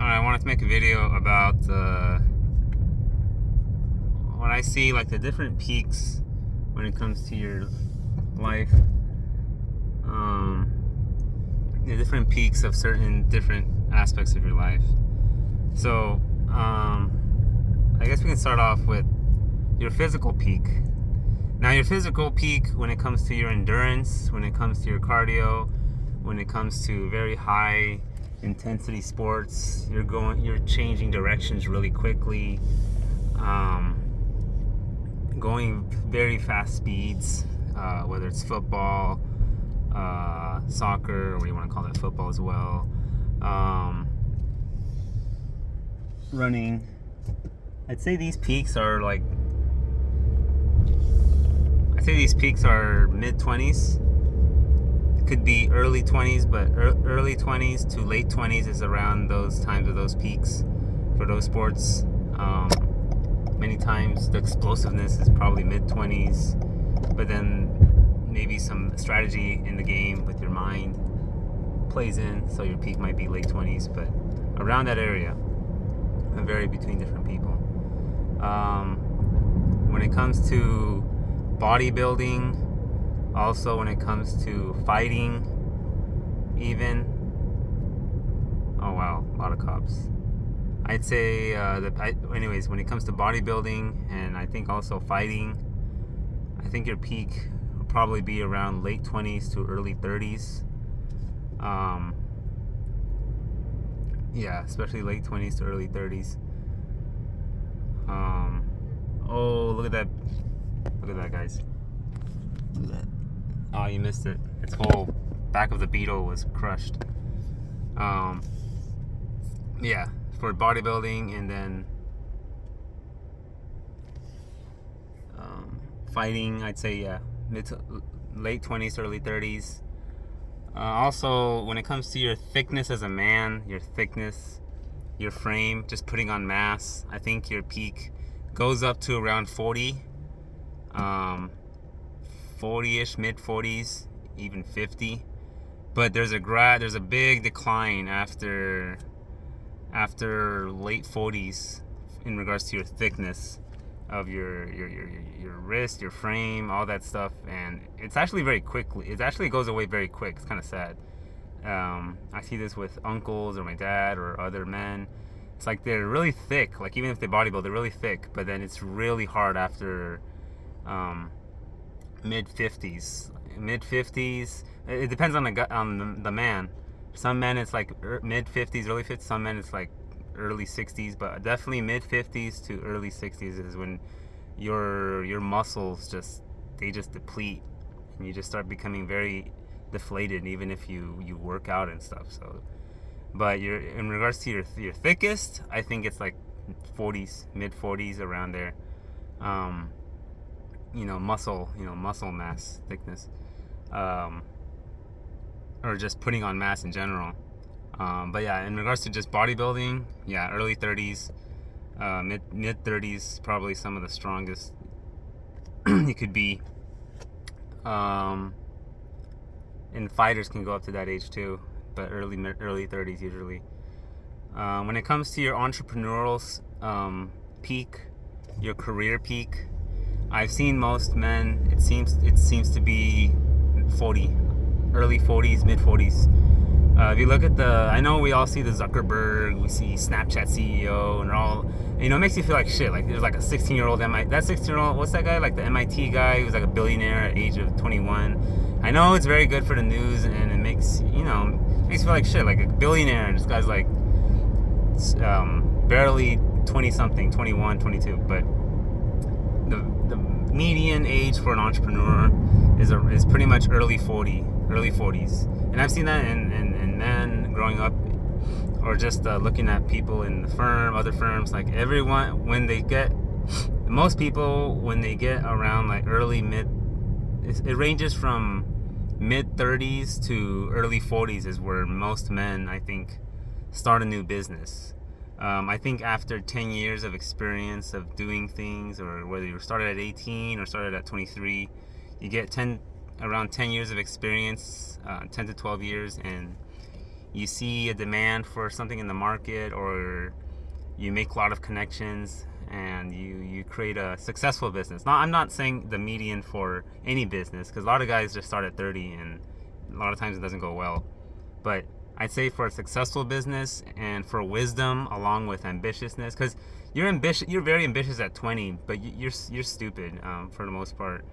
I wanted to make a video about what I see, like the different peaks when it comes to your life. The different peaks of certain different aspects of your life. So, I guess we can start off with your physical peak. Now, your physical peak, when it comes to your endurance, when it comes to your cardio, when it comes to very high intensity sports, you're changing directions really quickly, going very fast speeds, whether it's football, soccer, or you want to call that football as well, running. I'd say these peaks are mid 20s. It could be early 20s, but early 20s to late 20s is around those times of those peaks for those sports. Many times the explosiveness is probably mid 20s, but then maybe some strategy in the game with your mind plays in, so your peak might be late 20s, but around that area. It vary between different people. When it comes to bodybuilding, also when it comes to fighting, even. Oh wow, a lot of cops. I'd say anyways, when it comes to bodybuilding and I think also fighting, I think your peak will probably be around late 20s to early 30s. Yeah, especially late 20s to early 30s. Oh, look at that. Look at that, guys. Look at that. Oh, you missed it. Its whole back of the beetle was crushed. Yeah, for bodybuilding and then fighting, I'd say, yeah, mid to late 20s to early 30s. Also, when it comes to your thickness as a man, your thickness, your frame, just putting on mass, I think your peak goes up to around 40, 40-ish, mid 40s, even 50. But there's a big decline after late 40s in regards to your thickness of your wrist, your frame, all that stuff, and it's actually very quickly. It actually goes away very quick. It's kind of sad. I see this with uncles or my dad or other men. It's like they're really thick. Like even if they bodybuild, they're really thick, but then it's really hard after mid 50s. Mid 50s. It depends on the man. Some men it's like mid 50s, early 50s. Some men it's like early 60s, but definitely mid 50s to early 60s is when your muscles just deplete and you just start becoming very deflated, even if you work out and stuff. So, but in regards to your thickest, I think it's like 40s, mid 40s, around there. Muscle mass thickness, or just putting on mass in general. But yeah, in regards to just bodybuilding, yeah, early 30s, mid 30s, probably some of the strongest you could be. And fighters can go up to that age too, but early 30s usually. When it comes to your entrepreneurial peak, your career peak, I've seen most men. It seems to be 40, early 40s, mid 40s. If you look at I know we all see the Zuckerberg, we see Snapchat CEO, and all, it makes you feel like shit. Like there's like a 16-year-old that 16-year-old, what's that guy? Like the MIT guy who's like a billionaire at age of 21. I know it's very good for the news, and it makes you feel like shit, like a billionaire, and this guy's like barely 20 something, 21, 22. But the median age for an entrepreneur is pretty much early 40s. And I've seen that in men growing up, or just looking at people in the firm, other firms. Like everyone, most people, when they get around like early mid, it ranges from mid 30s to early 40s is where most men, I think, start a new business. I think after 10 years of experience of doing things, or whether you started at 18 or started at 23, you get around 10 years of experience, 10 to 12 years, and you see a demand for something in the market, or you make a lot of connections, and you create a successful business. Now, I'm not saying the median for any business, because a lot of guys just start at 30 and a lot of times it doesn't go well. But I'd say for a successful business and for wisdom along with ambitiousness, because you're very ambitious at 20, but you're stupid for the most part.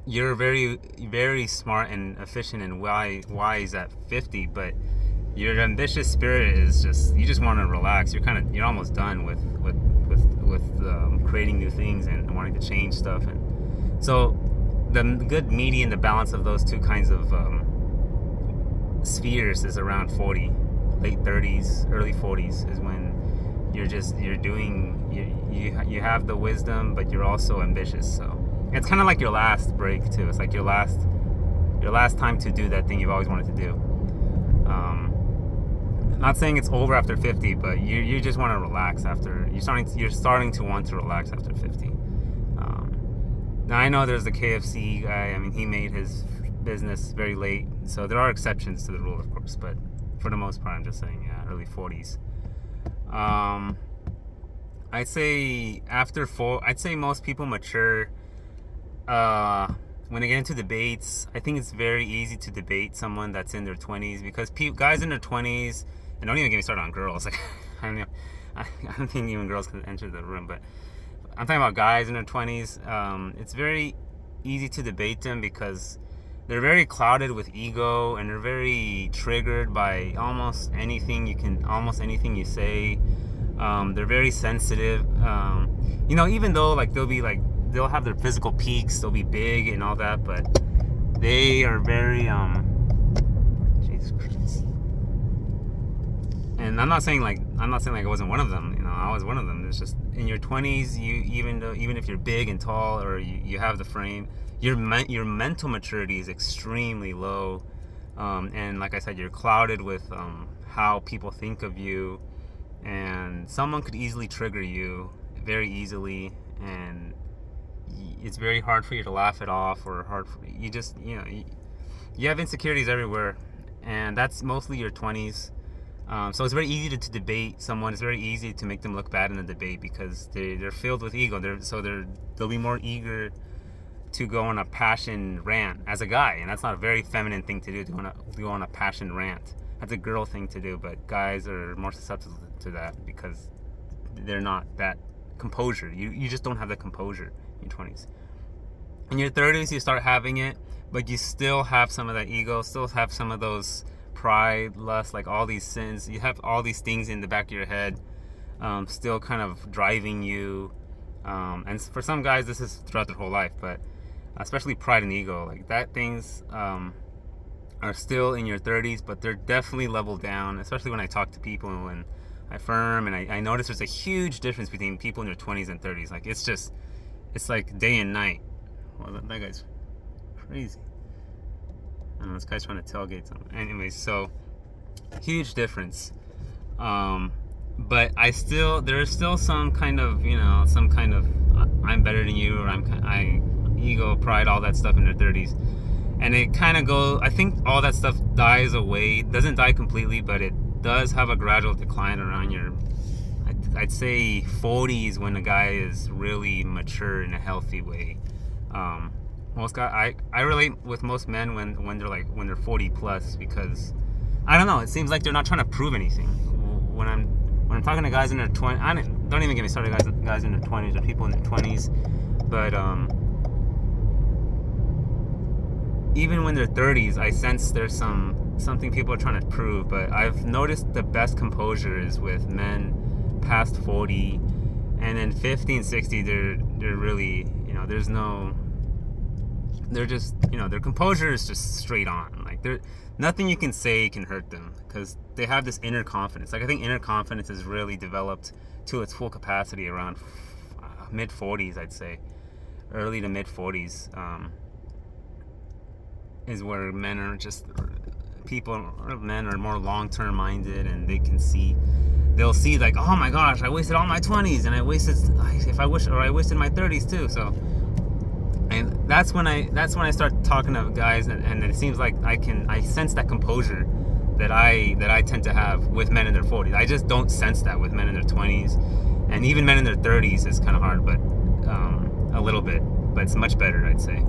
You're very, very smart and efficient and wise at 50, but your ambitious spirit is just, you just want to relax. You're almost done with creating new things and wanting to change stuff. And so the good median, the balance of those two kinds of spheres is around 40. Late 30s, early 40s is when you have the wisdom, but you're also ambitious. So it's kind of like your last break too. It's like your last time to do that thing you've always wanted to do. Not saying it's over after 50, but you just want to relax after you're starting to want to relax after 50. Now I know there's the KFC guy. I mean, he made his business very late, so there are exceptions to the rule, of course. But for the most part, I'm just saying, yeah, early 40s. I'd say after I'd say most people mature. When they get into debates, I think it's very easy to debate someone that's in their 20s, because guys in their 20s, and don't even get me started on girls. Like, I don't think even girls can enter the room, but I'm talking about guys in their 20s. It's very easy to debate them because they're very clouded with ego, and they're very triggered by almost anything you say. They're very sensitive. Even though like they'll have their physical peaks, they'll be big and all that, but they are very Jesus Christ. And I'm not saying like I wasn't one of them. I was one of them. It's just in your 20s, even if you're big and tall, or you have the frame, your mental maturity is extremely low, and like I said, you're clouded with how people think of you, and someone could easily trigger you very easily, and it's very hard for you to laugh it off, or you have insecurities everywhere, and that's mostly your 20s. So it's very easy to debate someone. It's very easy to make them look bad in a debate because they're filled with ego. They'll be more eager to go on a passion rant as a guy, and that's not a very feminine thing to do, to go on a passion rant. That's a girl thing to do, but guys are more susceptible to that because they're not that composure. You just don't have the composure in your 20s. In your 30s, you start having it, but you still have some of that ego, still have some of those pride, lust, like all these sins. You have all these things in the back of your head, still kind of driving you. And for some guys, this is throughout their whole life, but especially pride and ego, like that things are still in your 30s, but they're definitely leveled down, especially when I talk to people and I affirm, and I notice there's a huge difference between people in their 20s and 30s. Like it's like day and night. Well, that guy's crazy. I don't know, this guy's trying to tailgate something. Anyways, so huge difference. But there's still some kind of I'm better than you, or I ego, pride, all that stuff in their 30s. And it kind of I think all that stuff dies away. It doesn't die completely, but it does have a gradual decline around I'd say 40s, when a guy is really mature in a healthy way. Most guys, I relate with most men when they're 40 plus, because I don't know, it seems like they're not trying to prove anything. When I'm talking to guys in their 20s, don't even get me started, guys in their 20s or people in their 20s, but even when they're 30s, I sense there's something people are trying to prove. But I've noticed the best composure is with men past 40, and then 50 and 60, they're really, there's no, they're just, their composure is just straight on. Like nothing you can say can hurt them, because they have this inner confidence. Like I think inner confidence is really developed to its full capacity around mid 40s, I'd say, early to mid 40s. Is where men are more long-term minded, and they'll see like, oh my gosh, I wasted all my 20s, and I wasted my 30s too. So, and that's when I start talking to guys, and it seems like I sense that composure, that I tend to have with men in their 40s. I just don't sense that with men in their 20s, and even men in their 30s is kind of hard, but a little bit, but it's much better, I'd say.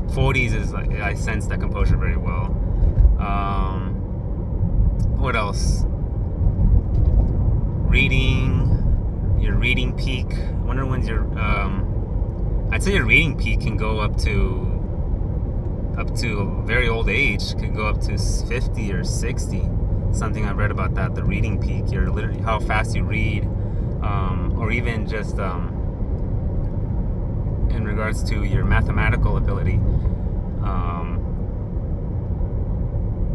40s is like, I sense that composure very well. What else? Reading, your reading peak. I wonder when's your I'd say your reading peak can go up to a very old age, could go up to 50 or 60. Something I've read about that, the reading peak, your literally how fast you read, or even just in regards to your mathematical ability.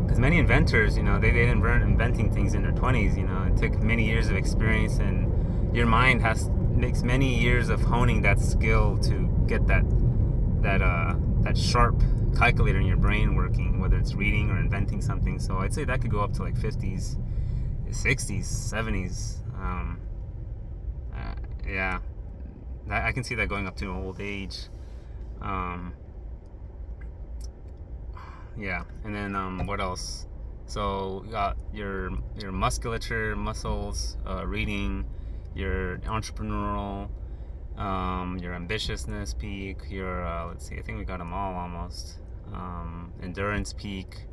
Because many inventors, you know, they didn't learn inventing things in their 20s. You know, it took many years of experience, and your mind makes many years of honing that skill to get that sharp calculator in your brain working, whether it's reading or inventing something. So I'd say that could go up to like 50s, 60s, 70s. Yeah, I can see that going up to an old age. Yeah, and then what else? So you got your musculature, muscles, reading, your entrepreneurial, your ambitiousness peak, your let's see, I think we got them all almost. Endurance peak.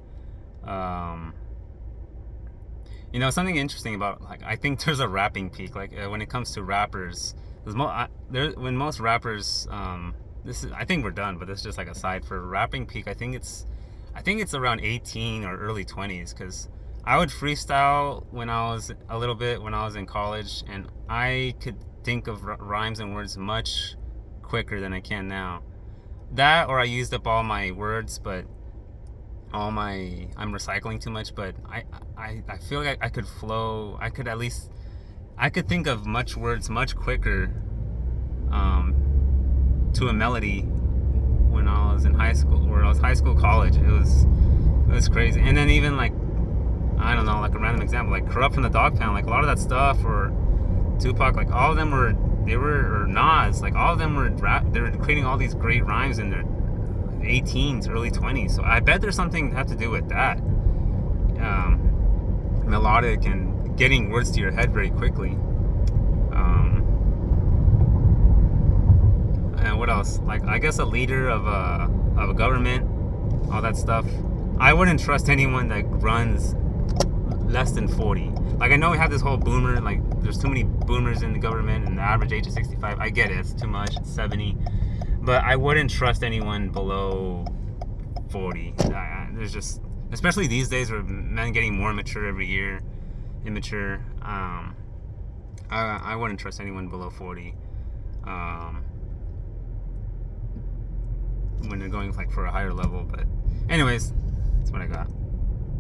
You know, something interesting about, like, I think there's a rapping peak. Like when it comes to rappers, when most rappers, I think we're done, but this is just like a side for rapping peak. I think it's around 18 or early 20s, because I would freestyle when I was in college, and I could think of rhymes and words much quicker than I can now. That, or I used up all my words, but I'm recycling too much. But I feel like I could flow. I could think of words much quicker to a melody when I was in high school, or I was high school, college. It was crazy. And then even like, I don't know, like a random example, like Corrupt from the Dog Pound, like a lot of that stuff, or Tupac, like all of them or Nas, like all of them they were creating all these great rhymes in their 18s, early 20s. So I bet there's something to have to do with that. Melodic and getting words to your head very quickly. And what else? Like, I guess a leader of a government, all that stuff. I wouldn't trust anyone that runs less than 40. Like, I know we have this whole boomer, like there's too many boomers in the government, and the average age is 65. I get it, it's too much, it's 70. But I wouldn't trust anyone below 40. There's just, especially these days where men getting more mature every year, immature. I wouldn't trust anyone below 40. When they're going like for a higher level. But anyways, that's what I got.